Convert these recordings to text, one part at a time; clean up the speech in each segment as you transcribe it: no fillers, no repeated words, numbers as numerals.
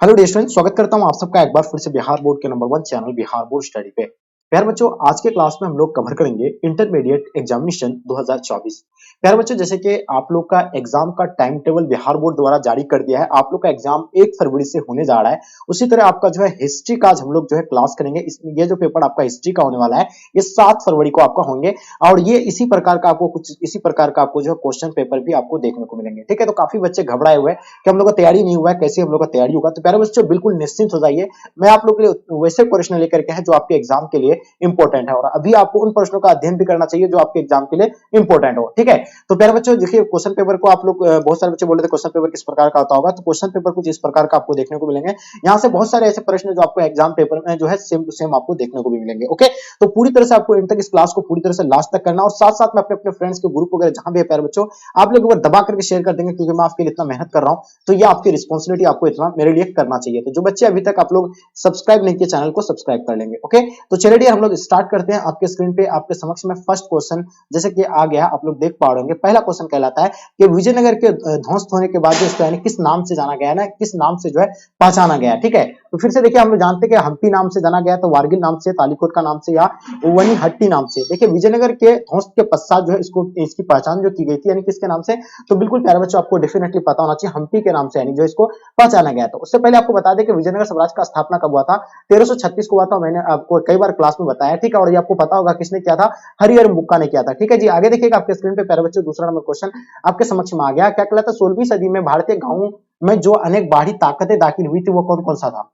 Hello dear student, स्वागत करता हूं आप सबका एक बार फिर से बिहार बोर्ड के number 1 channel Bihar board study पे। प्यारे बच्चों, आज के क्लास में हम लोग कवर करेंगे इंटरमीडिएट एग्जामिनेशन 2024। प्यारे बच्चों, जैसे कि आप लोग का एग्जाम का टाइम टेबल बिहार बोर्ड द्वारा जारी कर दिया है। आप लोग का एग्जाम 1 फरवरी से होने जा रहा है। उसी तरह आपका जो है हिस्ट्री का आज हम लोग जो है क्लास करेंगे। इसमें ये जो पेपर आपका हिस्ट्री का होने वाला है, ये 7 फरवरी को आपका होंगे और ये इसी प्रकार का आपको जो है क्वेश्चन पेपर भी आपको देखने को मिलेंगे। ठीक है, तो काफी बच्चे घबराए हुए हैं कि हम लोग का तैयारी नहीं हुआ है, कैसे हम लोग का तैयारी होगा। तो प्यारे बच्चों, बिल्कुल निश्चिंत हो जाइए। मैं आप लोग के लिए वैसे प्रश्न लेकर के हैं जो आपके एग्जाम के लिए इंपॉर्टेंट है और अभी आपको उन प्रश्नों का अध्ययन भी करना चाहिए जो आपके एग्जाम के लिए इंपॉर्टेंट हो। ठीक है, तो प्यारे बच्चों देखिए, क्वेश्चन पेपर को आप लोग बहुत सारे बच्चे बोल रहे थे क्वेश्चन पेपर किस प्रकार का होता होगा, तो क्वेश्चन पेपर कुछ इस प्रकार का आपको देखने को मिलेंगे। यहाँ से बहुत सारे ऐसे प्रश्न जो आपको एग्जाम पेपर में जो है सेम टू सेम आपको देखने को भी मिलेंगे। ओके, तो पूरी तरह से आपको इन तक इस क्लास को पूरी तरह से लास्ट तक करना और साथ साथ में अपने अपने फ्रेंड्स के ग्रुप वगैरह जहां भी है प्यारे बच्चों, आप लोग एक बार दबा करके शेयर कर देंगे, क्योंकि मैं आपके लिए इतना मेहनत कर रहा हूं, तो ये आपकी रिस्पॉन्सिबिलिटी, आपको इतना मेरे लिए करना चाहिए। तो जो बच्चे अभी तक आप लोग सब्सक्राइब नहीं किए चैनल को सब्सक्राइब कर लेंगे। ओके, तो चलिए हम लोग स्टार्ट करते हैं। आपके स्क्रीन पे आपके समक्ष में फर्स्ट क्वेश्चन जैसे कि आ गया, आप लोग देख पा रहे होंगे। पहला क्वेश्चन कहलाता है कि विजयनगर के ध्वस्त होने के बाद जो इसको यानी किस नाम से जाना गया है ना, किस नाम से जो है पहचाना गया है। ठीक है, तो फिर से देखिए, हम लोग जानते हैं कि हम्पी नाम से जाना गया, तो वारगिल नाम से, तालीकोट का नाम से या वनी हट्टी नाम से। देखिए, विजयनगर के ध्वस्त के पश्चात जो है इसको इसकी पहचान जो की गई थी यानी किसके नाम से, तो बिल्कुल प्यारे बच्चों आपको डेफिनेटली पता होना चाहिए, हम्पी के नाम से यानी जो इसको पहचाना गया था। उससे पहले आपको बता दें कि विजयनगर साम्राज्य का स्थापना कब हुआ था, 1336 को हुआ था। मैंने आपको कई बार क्लास में बताया। ठीक है, और ये आपको पता होगा किसने किया था, हरिहर बुक्का ने किया था। ठीक है जी, आगे देखिएगा आपके स्क्रीन पे प्यारे बच्चों, दूसरा नंबर क्वेश्चन आपके समक्ष में आ गया। क्या कहलाता है, 16वीं सदी में भारतीय गांवों में जो अनेक बाहरी ताकतें दाखिल हुई थी वो कौन कौन सा था।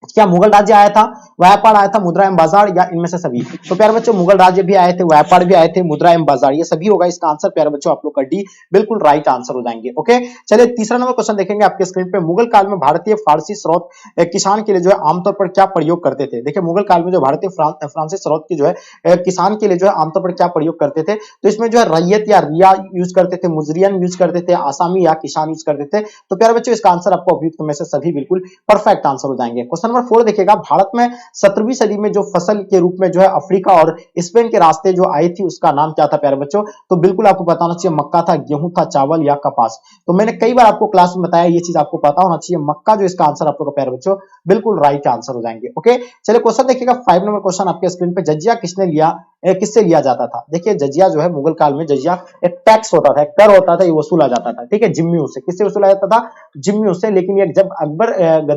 क्या मुगल राज्य आया था, व्यापार आया था, मुद्रा एवं बाजार, या इनमें से सभी। तो प्यारे बच्चों, मुगल राज्य भी आए थे, व्यापार भी आए थे, मुद्रा एवं बाजार, ये सभी होगा इसका आंसर। प्यारे बच्चों, आप लोग का डी बिल्कुल राइट आंसर हो जाएंगे। ओके, चलिए तीसरा नंबर क्वेश्चन देखेंगे आपके स्क्रीन पे। मुगल काल में भारतीय फारसी स्रोत किसान के लिए जो है आमतौर पर क्या प्रयोग करते थे। देखिए, मुगल काल में जो भारतीय फ्रांसीसी स्रोत की जो है किसान के लिए जो है आमतौर पर क्या प्रयोग करते थे, तो इसमें जो है रैयत या रिया यूज करते थे, मुजरियन यूज करते थे, आसामी या किसान यूज करते थे। तो प्यारे बच्चों, इसका आंसर आपको अभियुक्त में से सभी बिल्कुल परफेक्ट आंसर हो जाएंगे। क्वेश्चन नंबर 4 देखिएगा, भारत में 17वीं सदी में जो फसल के रूप में जो है अफ्रीका और स्पेन के रास्ते जो आई थी उसका नाम क्या था प्यारे बच्चों, तो बिल्कुल आपको पता होना चाहिए मक्का था, गेहूं था, चावल या कपास। तो मैंने कई बार आपको क्लास में बताया, ये चीज आपको पता होना चाहिए, मक्का जो इसका आंसर आप लोग का प्यारे बच्चों बिल्कुल राइट आंसर हो जाएंगे। ओके, चलिए क्वेश्चन देखिएगा 5 नंबर क्वेश्चन आपके स्क्रीन पे। जजिया किसने लिया, किससे लिया जाता था। देखिए, जजिया जो है मुगल काल में जजिया एक टैक्स होता था, एक कर होता था, ये वसूला जाता था। ठीक है, जिम्मियों से। किससे वसूला जाता था, जिम्मियों से। लेकिन ये जब अकबर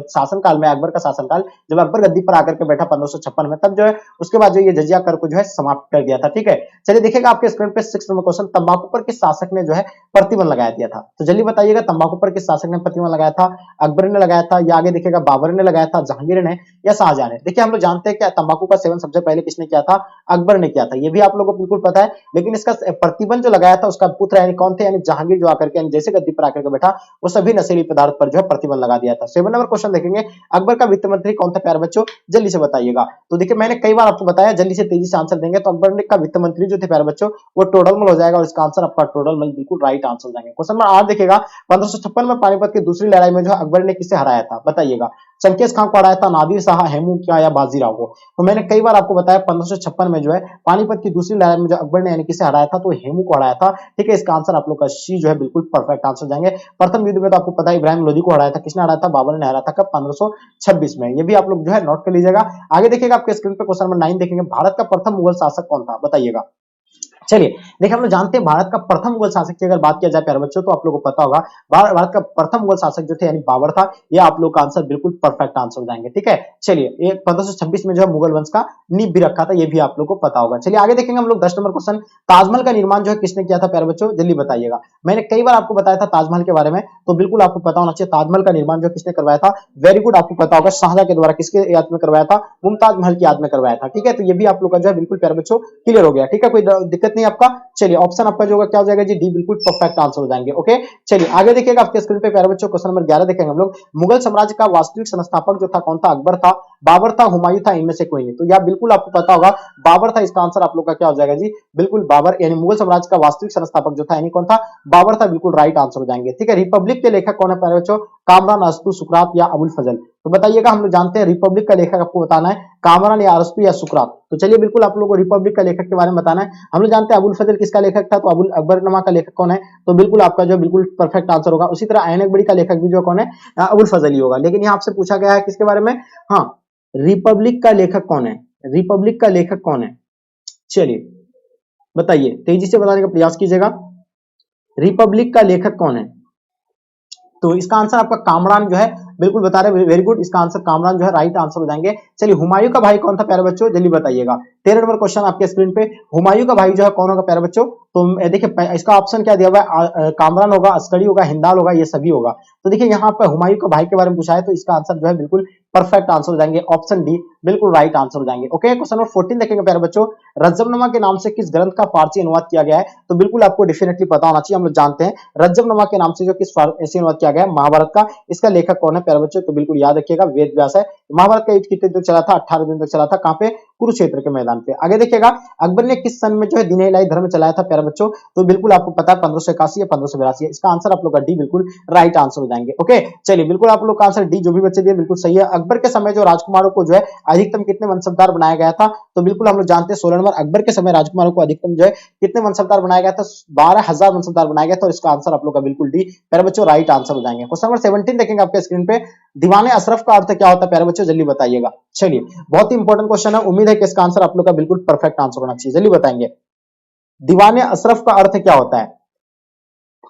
शासनकाल में, अकबर का शासनकाल जब अकबर गद्दी पर आकर के बैठा 1556 में, तब जो है उसके बाद जो ये जजिया कर को जो है समाप्त कर दिया था। ठीक है, चलिए देखिएगा आपके स्क्रीन पे 6 नंबर क्वेश्चन। तंबाकू पर किस शासक ने जो है प्रतिबंध लगा दिया था, तो जल्दी बताइएगा, तंबाकू पर किस शासक ने प्रतिबंध लगाया था। अकबर ने लगाया था, या आगे देखिएगा बाबर ने लगाया था, जहांगीर ने, या शाहजहां ने। देखिए, हम लोग जानते हैं कि तंबाकू का सेवन सबसे पहले किसने किया था, अकबर ने किया था, ये भी आप लोगों को बिल्कुल पता है। लेकिन इसका प्रतिबंध जो लगाया था उसका पुत्र यानी कौन थे, यानी जहांगीर, जो आकर के जैसे गद्दी पर आकर के बैठा, वो सभी नशीली पदार्थ पर जो है प्रतिबंध लगा दिया था। 7 नंबर क्वेश्चन देखेंगे, अकबर का वित्त मंत्री कौन था प्यारे बच्चों, जल्दी से बताइएगा। तो देखिए, मैंने कई बार आपको बताया, जल्दी से तेजी से आंसर देंगे। तो अकबर का वित्त मंत्री जो थे प्यारे बच्चों, वो टोडरमल हो जाएगा और इसका आंसर आपका टोडरमल बिल्कुल राइट आंसर हो जाएंगे। क्वेश्चन नंबर 8 देखिएगा, 1556 में पानीपत की दूसरी लड़ाई में जो अकबर ने किसे हराया था, बताइएगा। चंकेज खां को हराया था, नादिर शाह, हेमू क्या, या बाजीराव को। तो मैंने कई बार आपको बताया 1556 में जो है पानीपत की दूसरी लड़ाई में जो अकबर ने यानी किसे हराया था, तो हेमू को हराया था। ठीक है, इसका आंसर आप लोग का सी जो है बिल्कुल परफेक्ट आंसर जाएंगे। प्रथम युद्ध में तो आपको पता है इब्राहिम लोदी को हराया था, किसने हराया था, बाबर ने हराया था, कब, 1526 में। ये भी आप लोग जो है नोट कर लीजिएगा। आगे देखिएगा आपके स्क्रीन पे क्वेश्चन नंबर 9 देखेंगे, भारत का प्रथम मुगल शासक कौन था, बताइएगा। चलिए देखिए, हम लोग जानते हैं भारत का प्रथम मुगल शासक की अगर बात किया जाए प्यारे बच्चों, तो आप लोगों को पता होगा भारत का प्रथम मुगल शासक जो थे यानी बाबर था। ये आप लोग का आंसर बिल्कुल परफेक्ट आंसर हो जाएंगे। ठीक है, चलिए, ये 1526 में जो है मुगल वंश का नींव भी रखा था, ये भी आप लोग को पता होगा। चलिए आगे देखेंगे हम लोग 10 नंबर क्वेश्चन, ताजमहल का निर्माण जो है किसने किया था प्यारे बच्चों, जल्दी बताइएगा। मैंने कई बार आपको बताया था ताजमहल के बारे में, तो बिल्कुल आपको पता होना चाहिए ताजमहल का निर्माण जो किसने करवाया था, वेरी गुड, आपको पता होगा शाहजहां के द्वारा। किसके याद में करवाया था, मुमताज महल की याद में करवाया था। ठीक है, तो ये भी आप लोग का जो है बिल्कुल प्यारे बच्चों क्लियर हो गया। ठीक है, कोई दिक्कत नहीं आपका। चलिए, ऑप्शन आपका जो होगा क्या हो जाएगा जी, डी बिल्कुल परफेक्ट आंसर हो जाएंगे। ओके, चलिए आगे देखिएगा आपके स्क्रीन पे प्यारे बच्चों, क्वेश्चन नंबर 11 देखेंगे हम लोग। मुगल साम्राज्य का वास्तविक संस्थापक जो था कौन था, अकबर था, बाबर था, हुमायूं था, इनमें से कोई नहीं। तो यह बिल्कुल आपको पता होगा बाबर था, इसका आंसर आप लोग का क्या हो जाएगा जी, बिल्कुल बाबर, यानी मुगल साम्राज्य का वास्तविक संस्थापक जो था यानी कौन था, बाबर था, बिल्कुल राइट आंसर हो जाएंगे। ठीक है, रिपब्लिक के लेखक कौन है प्यारे बच्चों, कामरान, अस्तु, सुकरात, या अबुल फजल। तो बताइएगा। हम लोग जानते हैं रिपब्लिक का लेखक आपको बताना है, कामरान या अरस्तु या सुकरात। तो चलिए बिल्कुल आप लोगों को रिपब्लिक का लेखक के बारे में बताना है। हम लोग जानते हैं अबुल फजल किसका लेखक था, तो अबुल अकबरनामा का लेखक कौन है, तो बिल्कुल आपका जो बिल्कुल परफेक्ट आंसर होगा। उसी तरह ऐन अकबरी का लेखक भी जो कौन है, अबुल फजल ही होगा। लेकिन यहाँ आपसे पूछा गया है किसके बारे में, हाँ, रिपब्लिक का लेखक कौन है, रिपब्लिक का लेखक कौन है, चलिए बताइए, तेजी से बताने का प्रयास कीजिएगा। रिपब्लिक का लेखक कौन है, तो इसका आंसर आपका कामरान जो है, बिल्कुल बता रहे, वेरी गुड, इसका आंसर कामरान जो है राइट आंसर हो जाएंगे। चलिए हुमायूं का भाई कौन था प्यारे बच्चों, जल्दी बताइएगा। 13 नंबर क्वेश्चन आपके स्क्रीन पे, हुमायूं का भाई जो है कौन होगा प्यारे बच्चों, तो देखिए इसका ऑप्शन क्या दिया हुआ है, कामरान होगा, अस्करी होगा, हिंदाल होगा, ये सभी होगा। तो देखिए यहाँ पर हुमायूं का भाई के बारे में पूछा है, तो इसका आंसर जो है बिल्कुल परफेक्ट आंसर हो जाएंगे, ऑप्शन डी बिल्कुल राइट आंसर हो जाएंगे। ओके, क्वेश्चन नंबर 14 देखेंगे प्यारे बच्चों, रज्जमनुमा के नाम से किस ग्रंथ का फारसी अनुवाद किया गया है, तो बिल्कुल आपको डेफिनेटली पता होना चाहिए। हम लोग जानते हैं रज्जमनुमा के नाम से जो किस फारसी अनुवाद किया गया है, महाभारत का। इसका लेखक कौन है प्यारे बच्चों, तो बिल्कुल याद रखिएगा वेद व्यास है। महाभारत का युद्ध कितने दिन चला था, 18 दिन तक चला था। कहां पे, कुरुक्षेत्र के मैदान पे। आगे देखिएगा, अकबर ने किस सन में जो है दीन इलाही धर्म चलाया था प्यारे बच्चों, तो बिल्कुल आपको पता है 1581 या 1582। इसका आंसर आप लोग का डी बिल्कुल राइट आंसर हो जाएंगे। ओके, चलिए बिल्कुल आप लोग का आंसर डी जो भी बच्चे दिए बिल्कुल सही है। अकबर के समय जो राजकुमारों को जो है अधिकतम कितने वंशधार बनाया गया था, तो बिल्कुल हम लोग जानते हैं 16 नंबर, अकबर के समय राजकुमारों को अधिकतम जो है कितने वंशधार बनाया गया था, 12,000 वंशधार बनाया गया था। और इसका आंसर आप लोग का बिल्कुल डी प्यारे बच्चों राइट आंसर हो जाएंगे। क्वेश्चन नंबर 17 देखेंगे आपके स्क्रीन पे, दीवाने अशरफ का अर्थ क्या होता है प्यारे बच्चों, जल्दी बताइएगा। चलिए बहुत ही इंपॉर्टेंट क्वेश्चन है, उम्मीद है कि इसका आंसर आप लोग का बिल्कुल परफेक्ट आंसर होना चाहिए, जल्दी बताएंगे। दीवाने अशरफ का अर्थ क्या होता है,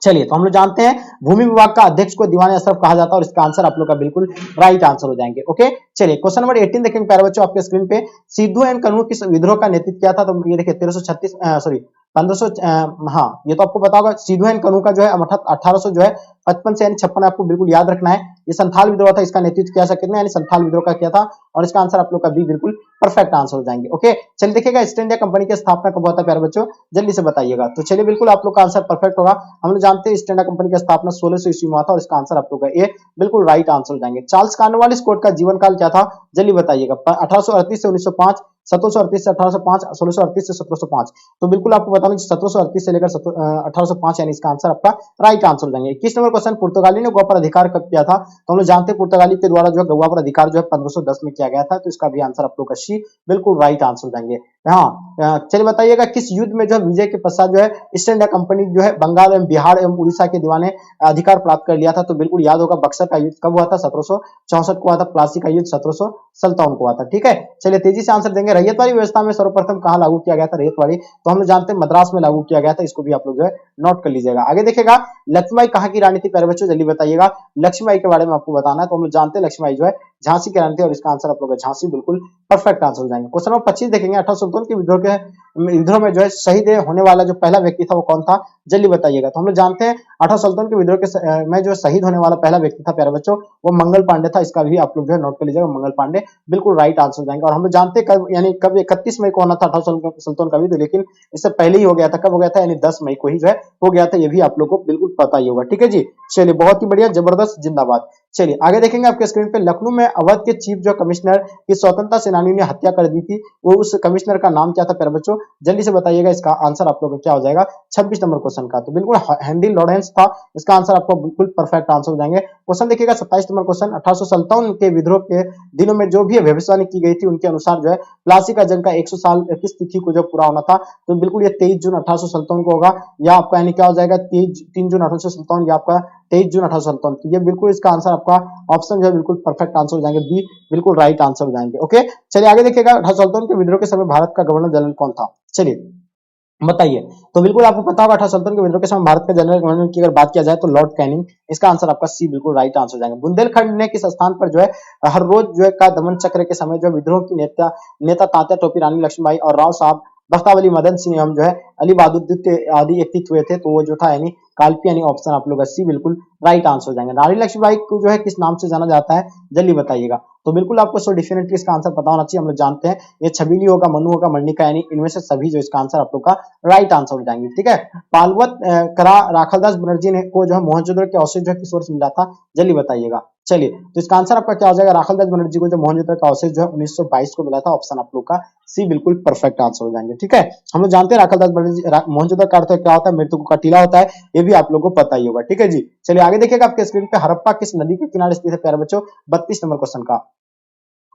चलिए तो हम लोग जानते हैं भूमि विभाग का अध्यक्ष को दीवाने अशरफ कहा जाता है, और इसका आंसर आप लोग का बिल्कुल राइट आंसर हो जाएंगे। ओके, चलिए क्वेश्चन नंबर 18 देखेंगे प्यारे बच्चों आपके स्क्रीन पे, सिद्धू एंड कन्हू किस विद्रोह का नेतृत्व किया था, तो ये देखिए 1336 सॉरी 1500, हाँ ये तो आपको पता होगा। सिद्धू एंड कन्हू का जो है 1800 जो है 55 से यानी 56 आपको बिल्कुल याद रखना है। ये संथाल विद्रोह था, इसका नेतृत्व किया था कितने, यानी संथाल विद्रोह का किया था, और इसका आंसर आप लोग का बी बिल्कुल परफेक्ट आंसर हो जाएंगे। ओके, चलिए देखिएगा ईस्ट इंडिया कंपनी की स्थापना कब हुआ था प्यारे बच्चों, जल्दी से बताइएगा। तो चलिए बिल्कुल आप लोग का आंसर परफेक्ट होगा। हम लोग जानते हैं ईस्ट इंडिया कंपनी की स्थापना 1600 ईस्वी में हुआ था, और इसका आंसर आप लोग का ए बिल्कुल राइट आंसर हो जाएंगे। चार्ल्स कॉर्नवालिस कोर्ट का जीवन काल क्या था, जल्दी बताइएगा। 1838 से 1905, 1738 से 1805, 1638 से 1705। तो बिल्कुल आपको बताना 1738 से लेकर 1805, यानी इसका आंसर आपका राइट आंसर हो जाएंगे। 21 नंबर क्वेश्चन, पुर्तगाली ने गोवा पर अधिकार कब किया था, तो हम लोग जानते हैं पुर्तगाली के द्वारा जो है गोवा पर अधिकार जो है 1510 में किया गया था, तो इसका भी आंसर आप लोग का सी बिल्कुल राइट आंसर हो जाएंगे। हाँ चलिए बताइएगा, किस युद्ध में जो विजय के पश्चात जो है ईस्ट इंडिया कंपनी जो है बंगाल एवं बिहार एवं उड़ीसा के दीवाने अधिकार प्राप्त कर लिया था, तो बिल्कुल याद होगा बक्सर का युद्ध कब हुआ था, 1764 को हुआ था। प्लासी का युद्ध 1757 को हुआ था। ठीक है, चलिए तेजी से आंसर देंगे। रैयतवाड़ी व्यवस्था में सर्वप्रथम कहां लागू किया गया था रैयतवाड़ी, तो हम लोग जानते हैं मद्रास में लागू किया गया था, इसको भी आप लोग जो है नोट कर लीजिएगा। आगे देखेगा, लक्ष्मीबाई कहां की रानी थी प्यारे बच्चों, जल्दी बताइएगा। लक्ष्मीबाई के बारे में आपको बताना है, तो हम लोग जानते हैं लक्ष्मीबाई जो है झांसी की रानी थी, और इसका आंसर आप लोग का झांसी बिल्कुल परफेक्ट आंसर हो जाएंगे। क्वेश्चन नंबर 25 देखेंगे, 18 सुल्तान के विद्रोह में जो है शहीद होने वाला जो पहला व्यक्ति था वो कौन था, जल्दी बताइएगा। तो हम लोग जानते हैं 18 सुल्तान के विद्रोह के में जो शहीद होने वाला पहला व्यक्ति था प्यारे बच्चों, वो मंगल पांडे था। इसका भी आप लोग जो है नोट कर लीजिएगा, मंगल पांडे बिल्कुल राइट आंसर हो जाएंगे। और हम लोग जानते हैं कब, यानी कब 31 मई को होना था 18 सुल्तान का विद्रोह, लेकिन इससे पहले ही हो गया था। कब हो गया था, यानी 10 मई को ही जो है हो गया था, ये भी आप लोग को बिल्कुल पता ही होगा। ठीक है जी, चलिए बहुत ही बढ़िया, जबरदस्त, जिंदाबाद। चलिए आगे देखेंगे आपके स्क्रीन पे, लखनऊ में अवध के चीफ जो कमिश्नर की स्वतंत्रता सेनानियों ने हत्या कर दी थी, वो उस कमिश्नर का नाम क्या था प्यारे बच्चों, जल्दी से बताइएगा। इसका आंसर आप लोग का क्या हो जाएगा 26 नंबर क्वेश्चन का, तो बिल्कुल हेनरी लॉरेंस था। इसका आंसर आपको बिल्कुल परफेक्ट आंसर हो जाएंगे। क्वेश्चन देखिएगा 27 नंबर क्वेश्चन, 1857 के विद्रोह के दिनों में जो भी भविष्यवाणी की गई थी उनके अनुसार जो है प्लासी का जंग का 100 साल किस तिथि को जो पूरा होना था, तो बिल्कुल ये 23 जून 1857 को होगा, या आपका यानी क्या हो जाएगा 3 जून 1857, या आपका 23 जून 1857। तो ये बिल्कुल इसका आंसर आपका ऑप्शन जो है बिल्कुल परफेक्ट आंसर हो जाएंगे, बी बिल्कुल राइट आंसर हो जाएंगे। ओके, चलिए आगे देखिएगा, 1857 के विद्रोह के समय भारत का गवर्नर जनरल कौन था, चलिए बताइए। तो बिल्कुल आपको पता होगा 1857 के विद्रोह के समय भारत के जनरल गवर्नर की अगर बात किया जाए तो लॉर्ड कैनिंग, इसका आंसर आपका सी बिल्कुल राइट आंसर हो जाएगा। बुंदेलखंड ने किस स्थान पर जो है हर रोज जो है का दमन चक्र के समय जो विद्रोह की नेता तात्या टोपी, रानी लक्ष्मीबाई और राव साहब बख्तावली, मदन सिंह एवं जो है अली बहादुर द्वितीय आदि एकत्रित हुए थे, तो वो जो था यानी कालपी, यानी ऑप्शन आप लोग सी बिल्कुल राइट आंसर हो जाएंगे। रानी लक्ष्मीबाई को जो है किस नाम से जाना जाता है, जल्दी बताइएगा। तो बिल्कुल आपको सो डेफिनेटली इसका आंसर पता होना चाहिए। हम लोग जानते हैं ये छबीली होगा, मनु होगा, मर्णिका, यानी इनमें से सभी जो इसका आंसर आप लोग का राइट आंसर हो जाएंगे। ठीक है, पालवत करा राखलदास बनर्जी ने को जो है मोहनजोदड़ो के अवशेष जो है किस वर्ष मिला था, जल्दी बताइएगा। चलिए, तो इसका आंसर आपका क्या हो जाएगा, राखालदास बनर्जी को जो मोहनजोदड़ो का अवशेष जो है 1922 को मिला था, ऑप्शन आप लोग का सी बिल्कुल परफेक्ट आंसर हो जाएंगे। ठीक है, हम लोग जानते हैं राखालदास बनर्जी मोहनजोदड़ो का अर्थ क्या होता है, मृतकों का टीला होता है, ये भी आप लोगों को पता ही होगा। ठीक है जी, चलिए आगे देखिएगा आपके स्क्रीन पे, हड़प्पा किस नदी के किनारे स्थित है प्यारे बच्चों, 32 नंबर क्वेश्चन का।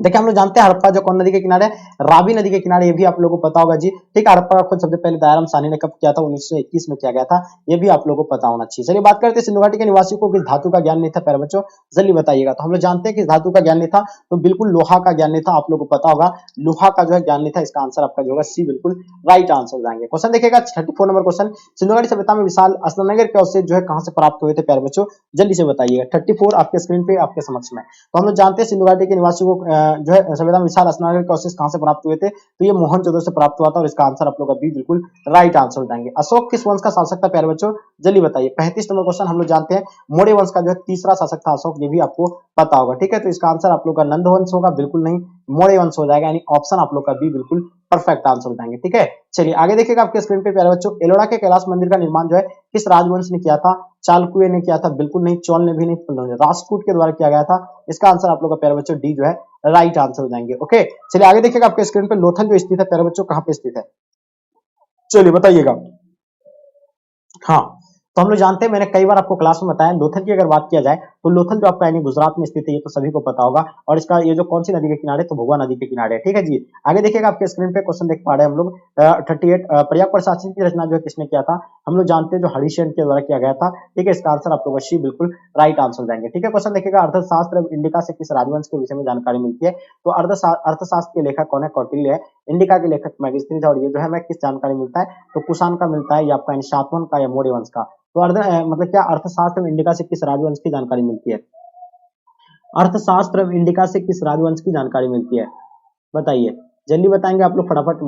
देखिए हम लोग जानते हैं हड़प्पा जो कौन नदी के किनारे, रावी नदी के किनारे, ये भी आप लोगों को पता होगा जी। ठीक है, हड़प्पा का खोज सबसे पहले दयाराम साहनी ने कब किया था, 1921 में किया गया था, ये भी आप लोगों को पता होना चाहिए। चलिए बात करते हैं सिंधु घाटी के निवासियों को किस धातु का ज्ञान नहीं था प्यारे बच्चों, जल्दी बताइएगा। तो हम लोग जानते हैं कि धातु का ज्ञान नहीं था, तो बिल्कुल लोहा का ज्ञान नहीं था, आप लोगों को पता होगा लोहा का जो है ज्ञान नहीं था, इसका आंसर आपका जो होगा सी बिल्कुल राइट आंसर हो जाएंगे। क्वेश्चन देखिएगा 34 नंबर क्वेश्चन, सिंधु घाटी सभ्यता में विशाल स्नानगर के अवशेष जो है कहां से प्राप्त हुए थे प्यारे बच्चों, जल्दी से बताइएगा। 34 आपके स्क्रीन पे आपके समक्ष में। तो हम लोग जानते हैं सिंधु घाटी के निवासियों को जो है सभ्यता में विशाल स्नानगर के अवशेष कहां से प्राप्त हुए थे, तो ये मोहनजोदड़ो से प्राप्त हुआ था, और इसका आंसर आप लोग का बी बिल्कुल राइट आंसर हो जाएंगे। अशोक किस वंश का शासक था प्यारे बच्चों, जल्दी बताइए। 35 नंबर क्वेश्चन, हम लोग जानते हैं मौर्य वंश का जो है तीसरा शासक था अशोक, ये भी आपको पता होगा। ठीक है, तो इसका आंसर आप लोग का नंद वंश होगा, बिल्कुल नहीं, मौर्य वंश हो जाएगा, यानी ऑप्शन आप लोग का बी बिल्कुल परफेक्ट आंसर हो जाएंगे। ठीक है, चलिए आगे देखिएगा आपके स्क्रीन पे प्यारे बच्चों, एलोरा के कैलाश मंदिर का निर्माण जो है किस राजवंश ने किया था, चालुक्य ने किया था, बिल्कुल नहीं, चोल ने भी नहीं, राष्ट्रकूट के द्वारा किया गया था, इसका आंसर आप लोग का प्यारे बच्चों डी जो है राइट आंसर हो जाएंगे। ओके, चलिए आगे देखिएगा आपके स्क्रीन पे, लोथल जो स्थित है प्यारे बच्चों कहां पे स्थित है, चलिए बताइएगा। हाँ, तो हम लोग जानते हैं, मैंने कई बार आपको क्लास में बताया, लोथल की अगर बात किया जाए तो लोथल जो आपका यानी गुजरात में स्थित है, ये तो सभी को पता होगा, और इसका ये जो कौन सी नदी के किनारे, तो भगवा नदी के किनारे है। ठीक है जी, आगे देखिएगा आपके स्क्रीन पे क्वेश्चन देख पा रहे हैं हम लोग 38, पर्याप्त प्रशासन की रचना जो है किसने किया था, हम लोग जानते हैं जो हरिशचंद्र के द्वारा किया गया था। ठीक है, इसका आंसर आप लोग सी बिल्कुल राइट आंसर जाएंगे। ठीक है, क्वेश्चन देखिएगा, अर्थशास्त्र इंडिका से किस राजवंश के विषय में जानकारी मिलती है, तो अर्थशास्त्र के लेखक कौन है, कौटिल्य है, इंडिका के लेखक मैगस्थनीज, और ये जो है हमें किस जानकारी मिलता है, तो कुषाण का मिलता है, या आपका सातवाहन का या मौर्य वंश का। तो मतलब क्या अर्थशास्त्र में इंडिका से किस राजवंश की जानकारी मिलती है, अर्थशास्त्र में इंडिका से किस राजवंश की जानकारी मिलती है, बताइए, जल्दी बताएंगे आप लोग फटाफट।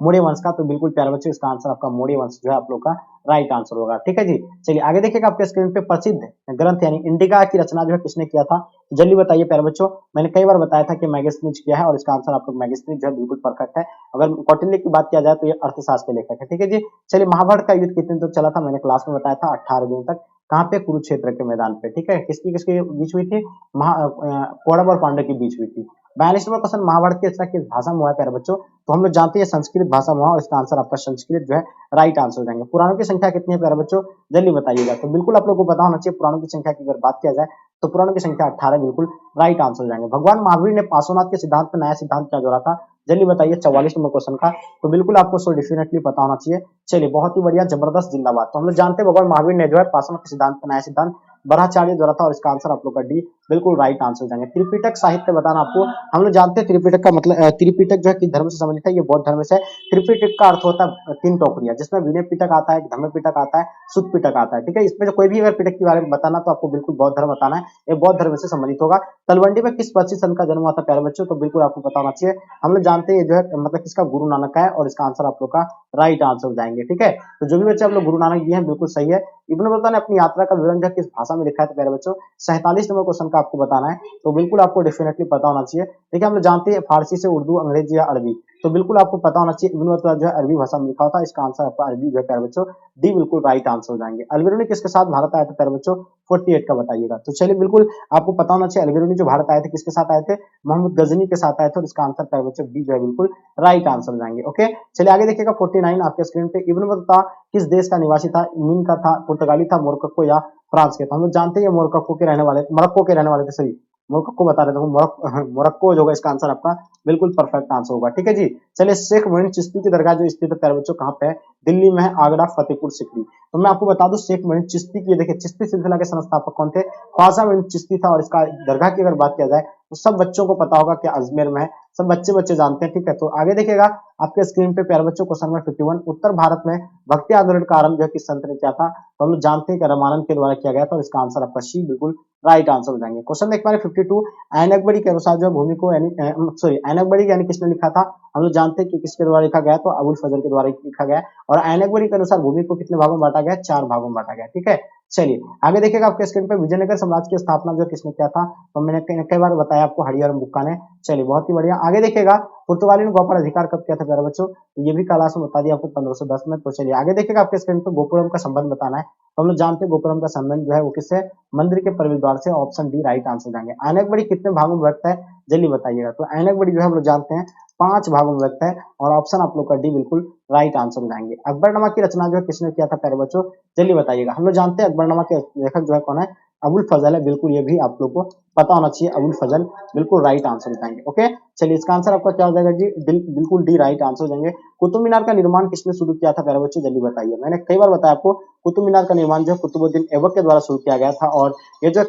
मौर्य वंश का, तो बिल्कुल प्यारे बच्चों इसका आंसर आपका मौर्य वंश जो है आप लोग का राइट आंसर होगा। ठीक है जी, चलिए आगे देखिएगा आपके स्क्रीन पे, प्रसिद्ध ग्रंथ यानी इंडिका की रचना जो है किसने किया था, जल्दी बताइए प्यारे बच्चों। मैंने कई बार बताया था कि मैगस्थनीज किया है, और इसका आंसर आप लोग मैगस्थनीज जो है बिल्कुल परफेक्ट है। अगर कौटिल्य की बात किया जाए तो ये अर्थशास्त्र के लेखक है। ठीक है जी, चलिए महाभारत का युद्ध कितने तक चला था, मैंने क्लास में बताया था 18 दिन तक, कहाँ पे, कुरुक्षेत्र के मैदान पे। ठीक है, किसकी किसके बीच हुई थी, कौरव और पांडव के बीच हुई थी। 42 नंबर क्वेश्चन, महाभारत की रचना किस भाषा में हुआ है प्यारे बच्चों, तो हम लोग जानते हैं संस्कृत भाषा में हुआ, और इसका आंसर आपका संस्कृत जो है राइट आंसर हो जाएंगे। पुराणों की संख्या कितनी है प्यारे बच्चों, जल्दी बताइएगा। तो बिल्कुल आप लोगों को पता होना चाहिए, पुराणों की संख्या की अगर बात किया जाए तो पुराणों की संख्या 18 बिल्कुल राइट आंसर हो जाएंगे। भगवान महावीर ने पार्श्वनाथ के सिद्धांत पर नया सिद्धांत क्या जोड़ा था, जल्दी बताइए। 44 नंबर क्वेश्चन का, तो बिल्कुल आपको सो डेफिनेटली पता होना चाहिए। चलिए बहुत ही बढ़िया, जबरदस्त, जिंदाबाद। तो हम लोग जानते हैं भगवान महावीर ने जो है पार्श्वनाथ के सिद्धांत पर नया सिद्धांत बराचार्य द्वारा था, और इसका आंसर आप लोग का डी बिल्कुल राइट आंसर हो जाएंगे। त्रिपिटक साहित्य बताना आपको, हम लोग जानते हैं त्रिपिटक का मतलब, त्रिपिटक जो है किस धर्म से संबंधित है, ये बौद्ध धर्म से। त्रिपिटक का अर्थ होता है 3 टोकरियां, जिसमें विनय पिटक आता है, धम्म पिटक आता है, सुत पिटक आता है। ठीक है, इसमें जो कोई भी अगर पिटक के बारे में बताना तो आपको बिल्कुल बौद्ध धर्म बताना है, ये बौद्ध धर्म से संबंधित होगा। तलवंडी में किस पक्षी संत का जन्म हुआ था प्यारे बच्चों, तो बिल्कुल आपको पता होना चाहिए। हम लोग जानते हैं जो है मतलब किसका, गुरु नानक का है, और इसका आंसर आप लोग का राइट आंसर हो जाएंगे। ठीक है, तो जो भी बच्चे आप लोग गुरु नानक दिए हैं बिल्कुल सही है। इब्न बतूता ने अपनी यात्रा का विवरण जो किस भाषा में लिखा है प्यारे बच्चों, 47 नंबर क्वेश्चन का आपको बताना है, तो बिल्कुल आपको डेफिनेटली पता होना चाहिए। देखिए हम लोग जानते हैं फारसी से उर्दू, अंग्रेजी या अरबी, तो बिल्कुल आपको पता होना चाहिए। इब्न बतूता जो है अरबी भाषा में लिखा होता है, इसका आंसर आपका अरबी जो है प्यारे बच्चों डी बिल्कुल राइट आंसर हो जाएंगे। अलबेरुनी किसके साथ भारत आए थे प्यारे बच्चों, 48 का बताइएगा। तो चलिए बिल्कुल आपको पता होना चाहिए, अलबेरुनी जो भारत आए थे किसके साथ आए थे, मोहम्मद गजनी के साथ आए थे, और इसका आंसर प्यारे बच्चों डी जो है बिल्कुल राइट आंसर हो जाएंगे। ओके, चलिए आगे देखिएगा 49 आपके स्क्रीन पे, इब्न बतूता किस देश का निवासी था, मीन का था, पुर्तगाली था, मोरक्को या फ्रांस के। तो हम लोग जानते हैं मोरक्को के रहने वाले, मोरक्को के रहने वाले थे, सही मोरक्को बता रहे थे, मोरक्को जो होगा इसका आंसर आपका बिल्कुल परफेक्ट आंसर होगा। ठीक है जी, चलिए शेख मोइन चिश्ती की दरगाह जो स्थित है प्यारे बच्चों कहाँ पे है, दिल्ली में है, आगरा, फतेहपुर सीकरी। तो मैं आपको बता दूं शेख मोइन चिश्ती की, देखिए चिश्ती सिलसिला के संस्थापक कौन थे, ख्वाजा मोइन चिश्ती था, और इसका दरगाह की अगर बात किया जाए तो सब बच्चों को पता होगा कि अजमेर में है, सब बच्चे बच्चे जानते हैं। ठीक है, तो आगे देखिएगा आपके स्क्रीन पे प्यारे बच्चों क्वेश्चन नंबर 51, उत्तर भारत में भक्ति आंदोलन का आरंभ जो है किस संत ने किया था, तो हम लोग जानते हैं कि रामानंद के द्वारा किया गया था, और इसका आंसर आपका सी बिल्कुल राइट आंसर हो जाएंगे। क्वेश्चन देख पा रहे 52, ऐन अकबरी के अनुसार जो भूमि को यानी सॉरी ऐन अकबरी यानी किसने लिखा था, हम लोग जानते हैं कि किसके द्वारा लिखा गया, तो अबुल फजल के द्वारा लिखा गया, और ऐन अकबरी के अनुसार भूमि को कितने भागों में बांटा गया, 4 भागों में बांटा गया। ठीक है, चलिए आगे देखिएगा आपके स्क्रीन पे, विजयनगर साम्राज्य की स्थापना जो किसने किया था, तो मैंने कई बार बताया आपको, हरिहर बुक्का ने। चलिए बहुत ही बढ़िया, आगे देखिएगा पुर्तगाली ने गोवा पर अधिकार कब किया था प्यारे बच्चों, तो ये भी क्लास में बता दिया आपको 1510 में। तो चलिए आगे देखिएगा आपके स्क्रीन पर गोपुरम का संबंध बताना है। तो हम लोग जानते हैं गोपुरम का संबंध जो है वो किससे, मंदिर के प्रवेश द्वार से। ऑप्शन डी राइट आंसर जाएंगे। ऐनक बड़ी कितने भागों में विभक्त है, जल्दी बताइएगा। तो ऐनक बड़ी जो है हम लोग जानते हैं 5 भागों में विभक्त है और ऑप्शन आप लोग का डी बिल्कुल राइट आंसर जाएंगे। अकबरनामा की रचना जो है किसने किया था प्यारे बच्चों, जल्दी बताइएगा। हम लोग जानते हैं अकबरनामा के लेखक जो है कौन है, अबुल फजल है। बिल्कुल ये भी आप लोग को पता होना चाहिए, अबुल फजल बिल्कुल राइट आंसर बताएंगे। ओके चलिए इसका आंसर आपका क्या हो जाएगा जी, बिल्कुल डी राइट आंसर देंगे। कुतुब मीनार का निर्माण किसने शुरू किया था प्यारे बच्चों, जल्दी बताइए। मैंने कई बार बताया आपको कुतुब मीनार का निर्माण जो है कुतुबुद्दीन ऐबक के द्वारा शुरू किया गया था। और ये जो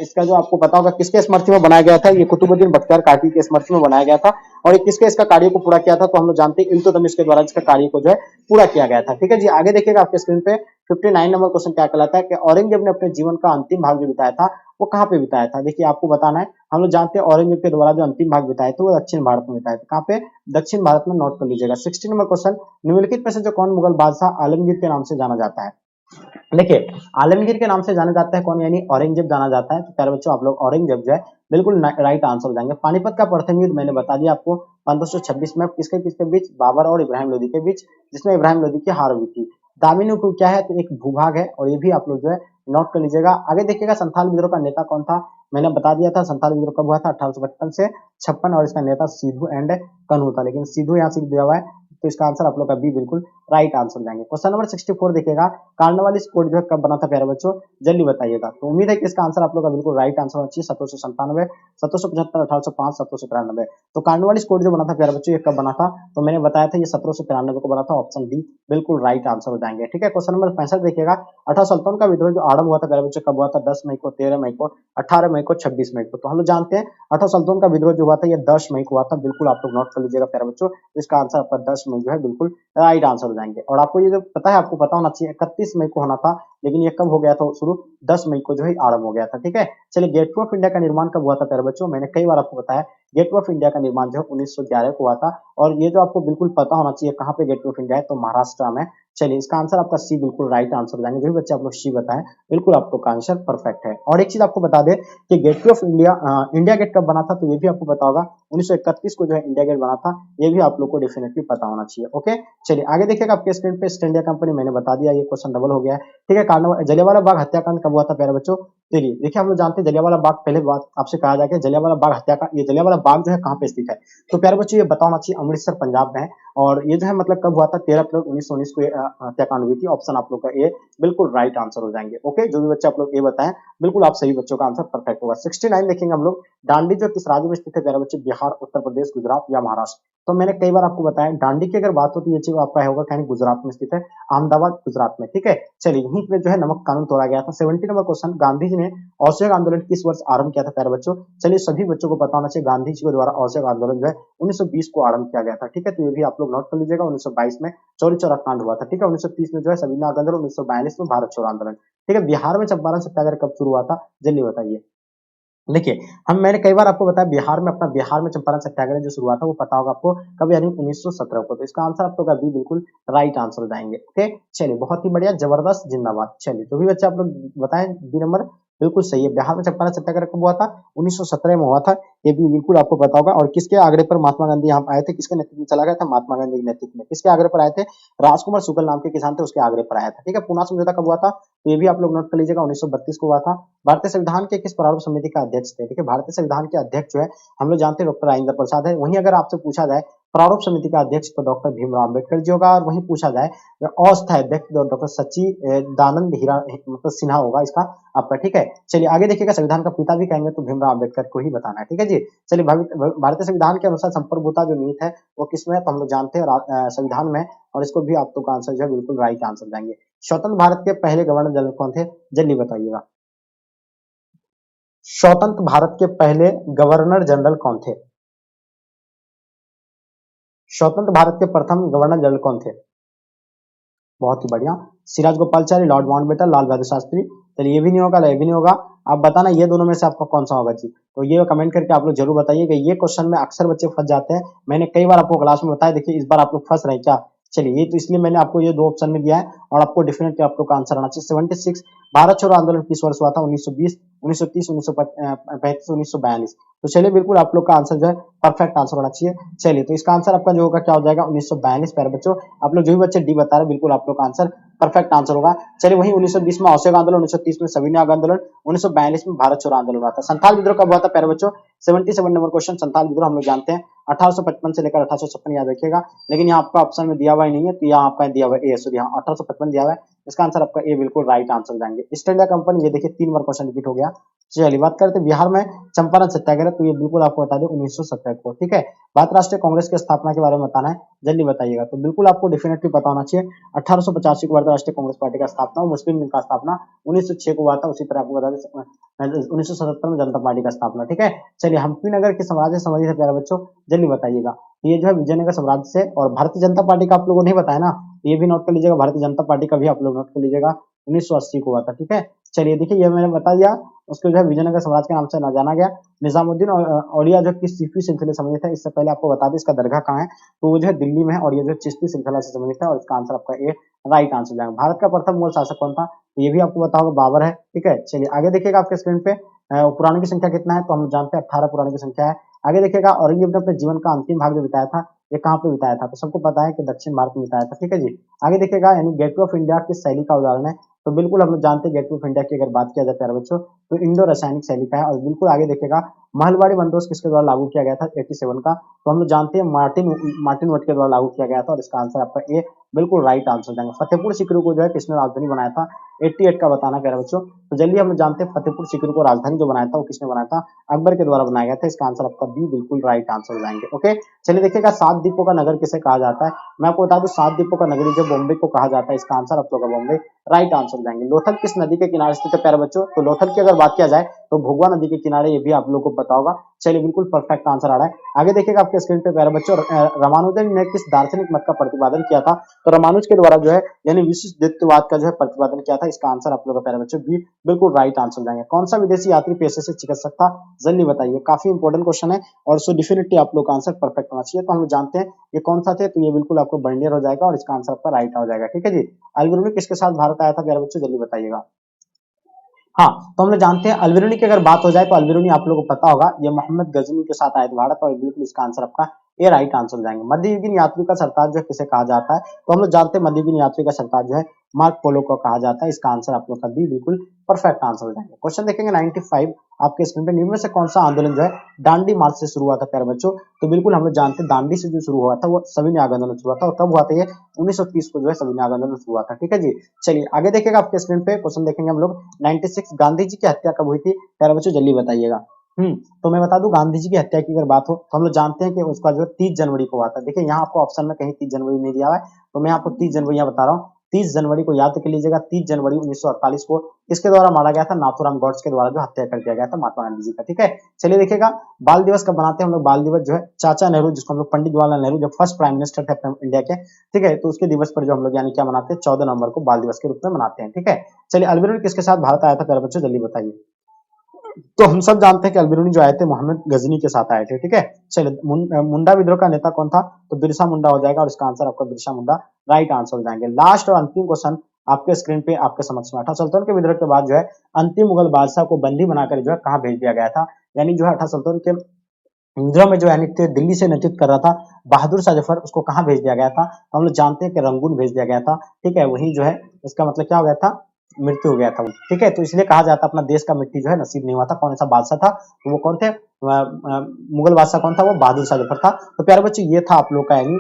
इसका जो आपको पता होगा किसके स्मृति में बनाया गया था, ये कुतुबुद्दीन बख्तियार काकी के स्मृति में बनाया गया था। और किसके इसका कार्य को पूरा किया था, तो हम लोग जानते हैं इल्तुतमिश के द्वारा इसका कार्य को जो है पूरा किया गया था। ठीक है जी आगे देखिएगा आपके स्क्रीन पे 59 नंबर क्वेश्चन क्या कहलाता है कि औरंगजेब ने अपने जीवन का अंतिम भाग जो बिताया था वो कहाँ पे बिताया था। देखिए आपको बताना है, हम लोग जानते हैं औरंगजेब के द्वारा जो अंतिम भाग बिताए थे वो दक्षिण भारत में बिताए थे। कहाँ पे, दक्षिण भारत में। नोट कर लीजिएगा। 60 नंबर क्वेश्चन, निम्नलिखित में से जो कौन मुगल बादशाह आलमगीर के नाम से जाना जाता है। देखिए आलमगीर के नाम से जाना जाता है कौन, यानी औरंगजेब जाना जाता है। तो प्यारे बच्चों आप लोग औरंगजेब जो है बिल्कुल राइट आंसर देंगे। पानीपत का प्रथम युद्ध मैंने बता दिया आपको 1526 में किसके किसके बीच, बाबर और इब्राहिम लोदी के बीच, जिसमें इब्राहिम लोदी की हार हुई थी। दामिनी को क्या है, तो एक भूभाग है और ये भी आप लोग जो है नोट कर लीजिएगा। आगे देखिएगा संथाल विद्रोह का नेता कौन था, मैंने बता दिया था संथाल विद्रोह कब हुआ था, 1855 से 56 और इसका नेता सिद्धू एंड कन्हू था। लेकिन सिद्धू यहाँ से दिया हुआ है तो इसका आंसर आप लोग का बी बिल्कुल राइट आंसर जाएंगे। क्वेश्चन नंबर 64 देखिएगा, कार्नवालिस कोड जो है कब बना था प्यारे बच्चों, जल्दी बताइएगा। तो उम्मीद है कि इसका आंसर आप लोग का बिल्कुल राइट आंसर होना चाहिए। 1797, 1775, 1805, 1793। तो कार्नवालिस कोड जो बना था प्यारे बच्चों ये कब बना था, तो मैंने बताया था ये 1793 को बना था। ऑप्शन डी बिल्कुल राइट आंसर हो जाएंगे। ठीक है क्वेश्चन नंबर 65 देखिएगा, अठारह सल्तन का विद्रोह जो आरंभ हुआ था प्यारे बच्चों कब हुआ था, 10 मई को, 13 मई को, 18 मई को, 26 मई को। तो हम लोग जानते हैं अठारह सल्तन का विद्रोह जो हुआ था ये 10 मई को हुआ था। बिल्कुल आप लोग नोट कर लीजिएगा प्यारे बच्चों, इसका आंसर आपका 10 मई जो है बिल्कुल राइट आंसर हो जाएंगे। और आपको ये जो पता है, आपको पता होना चाहिए 31 मई को होना था, लेकिन ये कब हो गया था शुरू, 10 मई को जो है आरंभ हो गया था। ठीक है चलिए गेटवे ऑफ इंडिया का निर्माण कब हुआ था प्यारे बच्चों, मैंने कई बार आपको बताया गेटवे ऑफ इंडिया का निर्माण जो है 1911 को हुआ था। और ये जो आपको बिल्कुल पता होना चाहिए कहाँ पे गेटवे ऑफ इंडिया है, तो महाराष्ट्र में। चलिए इसका आंसर आपका सी बिल्कुल राइट आंसर जाएंगे। जो भी बच्चे आप लोग सी बताएं बिल्कुल आप लोग का आंसर परफेक्ट है। और एक चीज आपको बता दें कि gateway of India India gate कब बना था, तो ये भी आपको पता होगा 1931 को जो है इंडिया गेट बना था। ये भी आप लोग को डेफिनेटली पता होना चाहिए। ओके चलिए आगे देखिएगा आपके स्क्रीन पे ईस्ट इंडिया कंपनी मैंने बता दिया, ये क्वेश्चन डबल हो गया है। ठीक है जलियांवाला बाग हत्याकांड कब हुआ था प्यारे बच्चों, चलिए देखिए हम लोग जानते हैं जलियांवाला बाग, पहले बात आपसे कहा जाए जलियांवाला बाग हत्याकांड, ये जलियांवाला बाग जो है कहाँ पे स्थित है, तो प्यारे बच्चों ये बताना चाहिए अमृतसर पंजाब में है। और ये जो है मतलब कब हुआ था, 13 अप्रैल 1919 को हत्याकांड हुई थी। ऑप्शन आप लोग का ए बिल्कुल राइट आंसर हो जाएंगे। ओके जो भी बच्चे आप लोग ए बताएं बिल्कुल आप सही बच्चों का आंसर परफेक्ट होगा। 69 देखेंगे हम लोग, दांडी जो किस राज्य में स्थित है प्यारे बच्चे, बिहार, उत्तर प्रदेश, गुजरात या महाराष्ट्र। तो मैंने कई बार आपको बताया दांडी की अगर बात होती है ये चीज आपका होगा कहीं गुजरात में स्थित है, अहमदाबाद गुजरात में। ठीक है चलिए यहीं पे जो है नमक कानून तोड़ा गया था। 70 नंबर क्वेश्चन, गांधी जी ने असहयोग आंदोलन किस वर्ष आरंभ किया था प्यारे बच्चों, चलिए सभी बच्चों को पता होना चाहिए गांधी जी के द्वारा असहयोग आंदोलन जो है 1920 को आरंभ किया गया था। ठीक है तो ये भी आप लोग नोट कर लीजिएगा। 1922 में चौरी चौरा कांड हुआ था। ठीक है 1930 में जो है सबीना आंदोलन, 1942 में भारत छोड़ो आंदोलन। ठीक है बिहार में चंपारण सत्याग्रह कब शुरू हुआ था, जल्दी बताइए। देखिए मैंने कई बार आपको बताया बिहार में चंपारण सत्याग्रह जो शुरू हुआ था वो पता होगा आपको कब, यानी 1917 को। तो इसका आंसर आप लोग अभी बिल्कुल राइट आंसर हो जाएंगे। ओके चलिए बहुत ही बढ़िया, जबरदस्त, जिंदाबाद। चलिए जो भी बच्चे आप लोग बताएं बी नंबर बिल्कुल सही है। बिहार में चंपारण सत्याग्रह कब हुआ था, 1917 में हुआ था। ये भी बिल्कुल आपको पता होगा। और किसके आग्रह पर महात्मा गांधी यहाँ आए थे, किसके नेतृत्व में चला गया था, महात्मा गांधी के नेतृत्व में। किसके आग्रह पर आए थे, राजकुमार शुक्ल नाम के किसान थे उसके आग्रह पर आया था। ठीक है पूना समझौता कब हुआ था, तो ये भी आप लोग नोट कर लीजिएगा 1932 को हुआ था। भारतीय संविधान के किस प्रारूप समिति का अध्यक्ष थे, देखिए भारतीय संविधान के अध्यक्ष जो है हम लोग जानते हैं डॉक्टर राजेंद्र प्रसाद है। वहीं अगर आपसे पूछा जाए प्रारूप समिति का अध्यक्ष तो डॉक्टर भीमराव अम्बेडकर जी होगा। और वहीं पूछा जाए अस्थायी अध्यक्ष तो डॉक्टर सच्चिदानंद हीरा मतलब सिन्हा होगा इसका आपका। ठीक है चलिए आगे देखिएगा, संविधान का पिता भी कहेंगे तो भीमराव अम्बेडकर को ही बताना है। ठीक है जी चलिए भारतीय संविधान के अनुसार संप्रभुता जो नीति है वो किसमें है, तो हम लोग जानते हैं संविधान में। और इसको भी आप लोग का आंसर जो है बिल्कुल राइट आंसर देंगे। स्वतंत्र भारत के पहले गवर्नर जनरल कौन थे, जल्दी बताइएगा। स्वतंत्र भारत के पहले गवर्नर जनरल कौन थे, स्वतंत्र भारत के प्रथम गवर्नर जनरल कौन थे, बहुत ही बढ़िया, सिराज गोपालचारी, लॉर्ड माउंटबेटन, लाल बहादुर शास्त्री। चलिए ये भी नहीं होगा, ये भी नहीं होगा। आप बताना ये दोनों में से आपका कौन सा होगा जी, तो ये कमेंट करके आप लोग जरूर बताइए कि ये क्वेश्चन में अक्सर बच्चे फंस जाते हैं। मैंने कई बार आपको क्लास में बताया, देखिए इस बार आप लोग फंस रहे हैं क्या। चलिए ये तो इसलिए मैंने आपको ये दो ऑप्शन में दिया है और आपको डेफिनेटली आप लोग का आंसर आना चाहिए। 76 भारत छोड़ो आंदोलन किस वर्ष हुआ था, 1920। 1930, 1935, 1942। तो चलिए बिल्कुल आप लोग का आंसर जो है परफेक्ट आंसर होना चाहिए। चलिए तो इसका आंसर आपका जो होगा क्या हो जाएगा 1942। प्यारे बच्चों आप लोग जो भी बच्चे डी बता रहे हैं बिल्कुल आप लोग का आंसर परफेक्ट आंसर होगा। चलिए वही 1920 में असहयोग आंदोलन, 1930 में सविनय आंदोलन, 1942 में भारत छोड़ो आंदोलन हुआ था। संथाल विद्रोह कब हुआ था प्यारे बच्चों? 77 नंबर क्वेश्चन। संथाल विद्रोह हम लोग जानते हैं 1855 से लेकर 1856 याद रखिएगा, लेकिन यहाँ आपका ऑप्शन में दिया हुआ ही नहीं है, तो यहाँ आपका दिया हुआ ए, सॉरी यहाँ 1855 दिया हुआ है। इसका आंसर आपका ए बिल्कुल राइट आंसर जाएंगे। ईस्ट इंडिया कंपनी, ये देखिए 3 बार क्वेश्चन रिपीट हो गया। चलिए बात करते हैं बिहार में चंपारण सत्याग्रह, तो ये बिल्कुल आपको बता दें 1970 को, ठीक है। बात राष्ट्रीय कांग्रेस की स्थापना के बारे में बताना है, जल्दी बताइएगा। तो बिल्कुल आपको डेफिनेटली पता होना चाहिए 1885 को भारतीय राष्ट्रीय कांग्रेस पार्टी का स्थापना, मुस्लिम लीग का स्थापना 1906 को हुआ था। उसी तरह आपको बता दें 1977 में जनता पार्टी का स्थापना, ठीक है। चलिए हम्पी नगर के साम्राज्य संबंधी है प्यारे बच्चों, जल्दी बताइएगा। ये जो है विजयनगर साम्राज्य से, और भारतीय जनता पार्टी का आप लोगों ने बताया ना, ये भी नोट कर लीजिएगा, भारतीय जनता पार्टी का भी आप लोग नोट कर लीजिएगा, 1980 को हुआ था, ठीक है। चलिए देखिए ये मैंने बता दिया, उसको जो है विजयनगर साम्राज्य के नाम से न जाना गया। निजामुद्दीन औलिया जो किस सूफी सिलसिले से संबंधित है, इससे पहले आपको बता दें इसका दरगाह कहाँ है, तो वो जो है दिल्ली में है, और ये जो चिश्ती श्रृंखला से संबंधित है, और इसका आंसर आपका ए राइट आंसर जाएगा। भारत का प्रथम मुगल शासक कौन था, तो ये भी आपको पता होगा बाबर है, ठीक है। चलिए आगे देखिएगा आपके स्क्रीन पे पुराणों की संख्या कितना है, तो हम जानते हैं 18 पुराणों की संख्या है। आगे देखिएगा औरंगजेब ने अपने जीवन का अंतिम भाग जो बिताया था, ये कहाँ पे बिताया था, तो सबको पता है कि दक्षिण भारत में बिताया था, ठीक है जी। आगे देखिएगा यानी गेटवे ऑफ इंडिया किस शैली का उदाहरण है, तो बिल्कुल हम लोग जानते हैं गेटवे ऑफ इंडिया की अगर बात किया जाए प्यारे बच्चों, तो इंडो रासायनिक शैली का है। और बिल्कुल आगे देखिएगा महलवाड़ी बंदोबस्त किसके द्वारा लागू किया गया था 87 का, तो हम लोग जानते हैं मार्टिन वट के द्वारा लागू किया गया था, और इसका आंसर आपका ए बिल्कुल राइट आंसर जाएंगे। फतेहपुर सीकरी को जो है किसने राजधानी बनाया था, 88 का बताना प्यारे बच्चों। तो जल्दी हम लोग जानते हैं फतेहपुर सीकरी को राजधानी जो बनाया था वो किसने बनाया था, अकबर के द्वारा बनाया गया था। इसका आंसर आपका बी बिल्कुल राइट आंसर हो जाएंगे। ओके चलिए देखिएगा 7 द्वीपों का नगर किसे कहा जाता है, मैं आपको बता दूं 7 द्वीपों का नगरी जो बॉम्बे को कहा जाता है, इसका आंसर आप लोग का बॉम्बे राइट आंसर जाएंगे। लोथल किस नदी के किनारे स्थित है प्यारे बच्चों, तो लोथल की अगर बात किया जाए तो भोगवा नदी के किनारे, ये भी आप लोग को पता होगा। चलिए बिल्कुल परफेक्ट आंसर आ रहा है। आगे देखिएगा आपके स्क्रीन पे प्यारे बच्चों रामानुजन ने किस दार्शनिक मत का प्रतिपादन किया था, तो रामानुज के द्वारा जो है यानी विशिष्टद्वैतवाद का जो है प्रतिपादन किया था। इसका आंसर आप लोग का प्यारे बच्चों बी बिल्कुल राइट आंसर जाएंगे। कौन सा विदेशी यात्री पेशे से चिकित्सक था, जल्दी बताइए, काफी इंपॉर्टेंट क्वेश्चन है, और सो डेफिनेटली आप लोग का आंसर परफेक्ट होना चाहिए। तो हम जानते हैं ये कौन सा थे, तो ये बिल्कुल आपको बर्नियर हो जाएगा, और इसका आंसर आपका राइट हो जाएगा, ठीक है जी। अलबरूनी किसके साथ भारत आया था प्यारे बच्चों, जल्दी बताइएगा। हाँ तो हम लोग जानते हैं अलबरूनी की अगर बात हो जाए तो अलबरूनी आप लोगों को पता होगा ये मोहम्मद गजनी के साथ आए थे भारत, और बिल्कुल इसका आंसर आपका ये राइट आंसर जाएंगे। मध्ययुगीन यात्री का सरताज जो है किसे कहा जाता है, तो हम लोग जानते हैं मध्ययुगीन यात्री का सरताज जो है मार्क पोलो को कहा जाता है। इसका आंसर आप लोग का बी बिल्कुल परफेक्ट आंसर हो जाएंगे। क्वेश्चन देखेंगे 95 आपके स्क्रीन पे, निम्न में से कौन सा आंदोलन जो है दांडी मार्च से शुरू हुआ था प्यारे बच्चों, तो बिल्कुल हम लोग जानते हैं दांडी से जो शुरू हुआ था वो सविनय आंदोलन शुरू हुआ था, और कब हुआ था ये 1930 को जो है सविनय आंदोलन शुरू हुआ था, ठीक है जी। चलिए आगे देखिएगा आपके स्क्रीन पे क्वेश्चन देखेंगे हम लोग 96 गांधी जी की हत्या कब हुई थी प्यारे बच्चों, जल्दी बताइएगा। तो मैं बता दूं गांधी जी की हत्या की अगर बात हो तो हम लोग जानते हैं कि उसका जो 30 जनवरी को हुआ था। देखिए यहाँ आपको ऑप्शन में कहीं 30 जनवरी नहीं दिया हुआ है, तो मैं आपको 30 जनवरी यहाँ बता रहा हूँ। 30 जनवरी को याद कर लीजिएगा, 30 जनवरी 1948 को किसके द्वारा मारा गया था, नाथूराम गॉड्स के द्वारा जो हत्या कर दिया गया था महात्मा गांधी जी का, ठीक है। चलिए देखिएगा बाल दिवस कब मनाते हैं हम लोग, बाल दिवस जो है चाचा नेहरू, जिसको हम लोग पंडित जवाहरलाल नेहरू जो फर्स्ट प्राइम मिनिस्टर थे अपने इंडिया के, ठीक है, तो उसके दिवस पर जो हम लोग यानी क्या मनाते हैं 14 नवंबर को बाल दिवस के रूप में मनाते हैं, ठीक है। चलिए अलबरूनी किसके साथ भारत आया था प्यारे बच्चों, जल्दी बताइए। तो हम सब जानते हैं कि अलबरूनी जो आए थे मोहम्मद गजनी के साथ आए थे, ठीक है। चलिए मुंडा विद्रोह का नेता कौन था, तो बिरसा मुंडा हो जाएगा, और इसका आंसर आपका बिरसा मुंडा राइट आंसर हो जाएंगे। लास्ट और अंतिम क्वेश्चन आपके स्क्रीन पे आपके समक्ष में, अठा सल्तनत के विद्रोह के बाद जो है अंतिम मुगल बादशाह को बंदी बनाकर जो है कहाँ भेज दिया गया था, यानी जो है अठा सल्तनत के विद्रोह में जो यानी दिल्ली से नेतृत्व कर रहा था बहादुर शाह जफर, उसको कहाँ भेज दिया गया था, तो हम लोग जानते हैं कि रंगून भेज दिया गया था, ठीक है। वही जो है इसका मतलब क्या हो गया था, मृत्यु हो गया था, ठीक है। तो इसलिए कहा जाता अपना देश का मिट्टी जो है नसीब नहीं हुआ था। कौन सा बादशाह था, तो वो कौन थे, मुगल बादशाह कौन था, वो बहादुर शाह जफर था। तो प्यारे बच्चे ये था आप लोग का यानी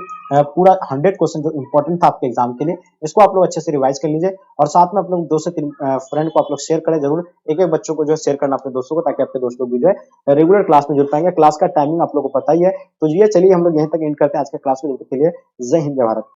पूरा 100 क्वेश्चन जो इंपॉर्टेंट था आपके एग्जाम के लिए, इसको आप लोग अच्छे से रिवाइज कर लीजिए, और साथ में आप लोग 2 से 3 फ्रेंड को आप लोग शेयर करें जरूर, एक एक बच्चों को जो है शेयर करना अपने दोस्तों को, ताकि आपके दोस्त लोग भी जो है रेगुलर क्लास में जुड़ पाएंगे। क्लास का टाइमिंग आप लोग को पता ही है, तो ये चलिए हम लोग यहीं तक एंड करते हैं आज के क्लास को, के लिए जय हिंद जय भारत।